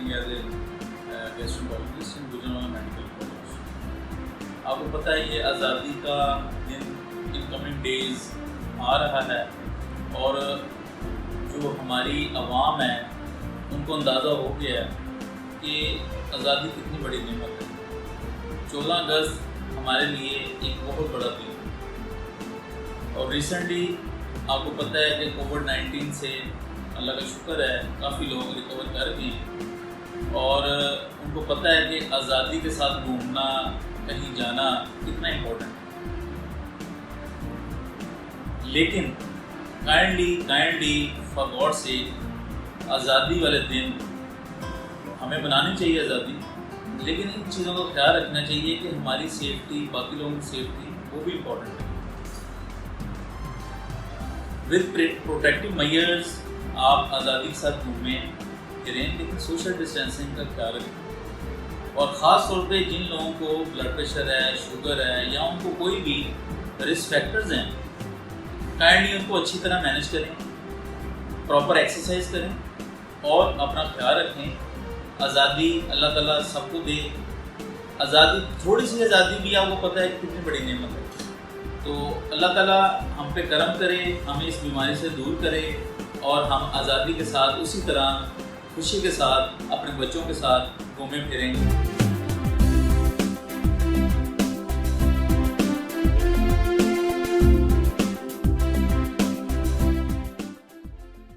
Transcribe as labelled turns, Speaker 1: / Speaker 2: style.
Speaker 1: Working as a gastroenterologist in Gujranwala medical college. آپ کو پتہ ہے یہ آزادی کا دن ان کمنگ ڈیز آ رہا ہے اور جو ہماری عوام ہے ان کو اندازہ ہو گیا ہے کہ آزادی کتنی بڑی نعمت ہے. 14 اگست ہمارے لیے ایک بہت بڑا دن ہے اور ریسنٹلی آپ کو پتہ ہے کہ کووڈ-19 سے اللہ کا شکر ہے کافی لوگ ریکور کر گئے ہیں اور ان کو پتہ ہے کہ آزادی کے ساتھ گھومنا کہیں جانا کتنا امپورٹنٹ ہے. لیکن کائنڈلی فار گاڈ سیک آزادی والے دن ہمیں بنانی چاہیے آزادی, لیکن ان چیزوں کا خیال رکھنا چاہیے کہ ہماری سیفٹی, باقی لوگوں کی سیفٹی وہ بھی امپورٹنٹ ہے. ود پروٹیکٹیو میئرز آپ آزادی کے ساتھ گھومیں پھریں, لیکن سوشل ڈسٹینسنگ کا خیال رکھیں اور خاص طور پہ جن لوگوں کو بلڈ پریشر ہے, شوگر ہے یا ان کو کوئی بھی رسک فیکٹرز ہیں, کائنڈلی ان کو اچھی طرح مینیج کریں, پراپر ایکسرسائز کریں اور اپنا خیال رکھیں. آزادی اللہ تعالیٰ سب کو دے. آزادی, تھوڑی سی آزادی بھی آپ کو پتہ ہے کتنی بڑی نعمت ہے. تو اللہ تعالیٰ ہم پہ کرم کرے, ہمیں اس بیماری سے دور کرے اور ہم آزادی کے ساتھ اسی طرح خوشی کے ساتھ اپنے بچوں کے ساتھ گھومیں پھریں.